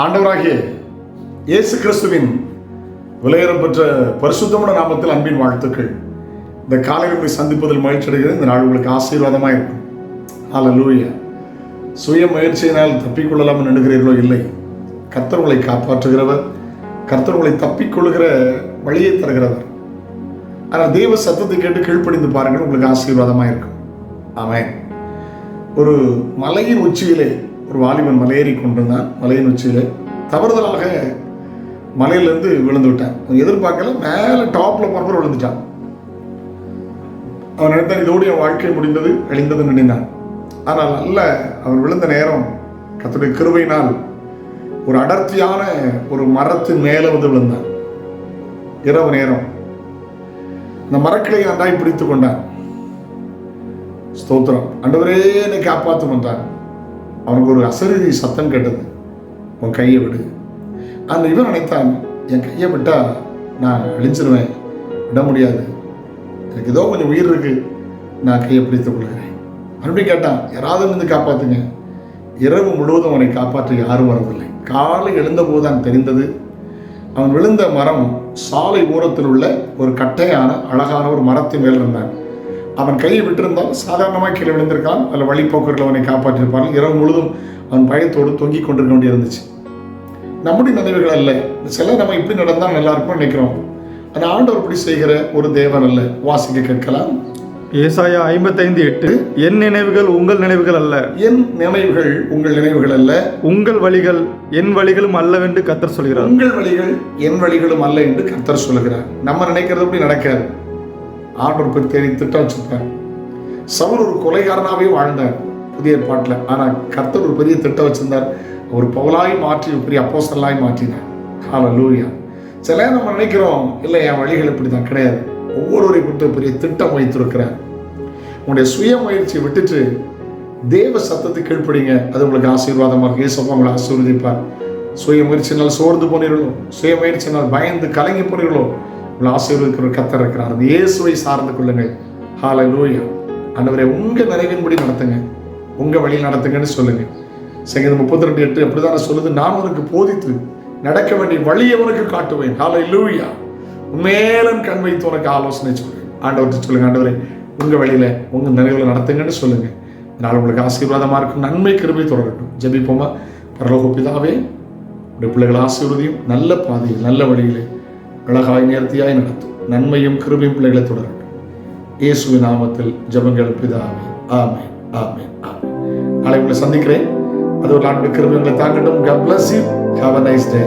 ஆண்டவராகிய இயேசு கிறிஸ்துவின் விலையேறம் பெற்ற பரிசுத்தமான நாமத்தில் அன்பின் வாழ்த்துக்கள். இந்த காலையில் உங்களை சந்திப்பதில் மகிழ்ச்சி அடைகிறது. இந்த நாள் உங்களுக்கு ஆசீர்வாதமாக இருக்கும். ஹல்லேலூயா. சுய முயற்சியினால் தப்பிக்கொள்ளலாம் நினைக்கிறீர்களோ? இல்லை. கர்த்தர் உங்களை காப்பாற்றுகிறவர், கர்த்தர் உங்களை தப்பிக்கொள்கிற வழியை தருகிறவர். ஆனால் தேவ சத்தத்தை கேட்டு கீழ்ப்படிந்து பாருங்கள், உங்களுக்கு ஆசீர்வாதமாக இருக்கும். ஆமென். ஒரு மலையின் உச்சியிலே ஒரு வாலிபன் மலையேறி கொண்டிருந்தான். மலையின் உச்சியிலே தவறுதலாக மலையிலேருந்து விழுந்து விட்டான். எதிர்பார்க்கல, மேலே டாப்பில் போகிறப்ப விழுந்துட்டான். அவன் நினைத்தான் இதோடு என் வாழ்க்கை முடிந்தது, அழிந்ததுன்னு நினைந்தான். ஆனால் அல்ல, அவன் விழுந்த நேரம் கர்த்தருடைய கிருபையினால் ஒரு அடர்த்தியான ஒரு மரத்தின் மேலே வந்து விழுந்தான். இரவு நேரம் இந்த மரக்கிளையை நன்றாய் பிடித்து கொண்டான். ஸ்தோத்திரம். ஆண்டவரே என்னை காப்பாற்றும் என்றான். அவனுக்கு ஒரு அசரீரி சத்தம் கேட்டது, உன் கையை விடு. அந்த இவன் நினைத்தான், என் கையை விட்டா நான் அழிஞ்சிருவேன், விட முடியாது, எனக்கு ஏதோ கொஞ்சம் உயிர் இருக்கு, நான் கையை பிடித்துக் கொள்கிறேன். மறுபடியும் கேட்டான், யாராவது இருந்து காப்பாற்றுங்க. இரவு முழுவதும் அவனை காப்பாற்ற யாரும் வரவில்லை. காலை எழுந்தபோது தான் தெரிந்தது, அவன் விழுந்த மரம் சாலை ஓரத்தில் உள்ள ஒரு கட்டையான அழகான ஒரு மரத்தின் மேல் இருந்தான். அவன் கையை விட்டிருந்தால் சாதாரணமாக கீழே விழுந்திருக்கான், அதில் வழிபோக்கர்கள் அவனை காப்பாற்றியிருப்பார்கள். இரவு முழுதும் அவன் பயத்தோடு தொங்கிக் கொண்டிருக்க வேண்டியிருந்துச்சு. நம்முடைய நினைவுகள் அல்ல. சில நம்ம இப்படி நடந்தால் நல்லா இருக்கும்னு நினைக்கிறோம். ஆனால் ஆண்டவர் இப்படி செய்கிற ஒரு தேவன் அல்ல. வாசிக்க கேட்கலாம். ஏசாயா 55:8. என் நினைவுகள் உங்கள் நினைவுகள் அல்ல, என் நினைவுகள் உங்கள் நினைவுகள் அல்ல, உங்கள் வழிகள் என் வழிகளும் அல்லவென்று கர்த்தர் சொல்கிறார். உங்கள் வழிகள் என் வழிகளும் அல்ல என்று கர்த்தர் சொல்லுகிறார். நம்ம நினைக்கிறது அப்படி நடக்காது. ஆண்டவர் பற்றி திட்டம் வச்சிருப்பார். சவுல் ஒரு கொலைகாரனாகவே வாழ்ந்தார் புதிய ஏற்பாட்டில். ஆனால் கர்த்தர் ஒரு பெரிய திட்டம் வச்சிருந்தார். ஒரு பவுலாய் மாற்றி ஒரு பெரிய அப்போஸ்தலனாய் மாற்றினார். ஹல்லேலூயா. சில நம்ம நினைக்கிறோம், இல்லை என் வழிகள் இப்படி தான். கிடையாது. ஒவ்வொருவரை குறித்து பெரிய திட்டம் வைத்திருக்கிறார். உங்களுடைய சுய முயற்சியை விட்டுட்டு தேவ சத்தத்தை கீழ்ப்படிங்க, அது உங்களுக்கு ஆசீர்வாதமாக இருக்கும். இயேசுவா உங்களை ஆசீர்வதிப்பார். சுய முயற்சினால் சோர்ந்து போனீர்களோ, சுய முயற்சினால் பயந்து கலங்கி போனீர்களோ, உங்களை ஆசீர்வதிக்கிற கர்த்தர் இருக்கிறார். அந்த இயேசுவை சார்ந்து கொள்ளுங்கள். ஹல்லேலூயா. ஆண்டவரே உங்கள் நிறைவின்படி நடத்துங்க, உங்கள் வழியில் நடத்துங்கன்னு சொல்லுங்க. சங்கீதம் 32:8 அப்படிதான் சொல்லுது, நான் உனக்கு போதித்து நடக்க வேண்டிய வழியை உனக்கு காட்டுவேன். ஹல்லேலூயா. மேலும் கண் வைத்து உனக்கு ஆலோசனை சொல்லுவேன். ஆண்டவர்கிட்ட சொல்லுங்க, ஆண்டவரே உங்கள் வழியில உங்கள் நிறைவில் நடத்துங்கன்னு சொல்லுங்க. இதனால் உங்களுக்கு ஆசீர்வாதமாக இருக்கும். நன்மை கிருபை தொடரட்டும். ஜெபிப்போமா. பரலோக பிதாவே, உடைய பிள்ளைகள் ஆசீர்வதியும், நல்ல பாதையில் நல்ல வழியிலே அழகாய் நேர்த்தியாய் நடத்தும். நன்மையும் கிருபையும் பிள்ளைகளை தொடரட்டும். இயேசுவின் நாமத்தில் ஜெபங்கள் பிதாவே. ஆமென், ஆமென், ஆமென். நாளை உங்களை சந்திக்கிறேன். அது ஒரு ஆண்டு கிருபை உங்களை தாங்கட்டும். God bless you. Have a nice day.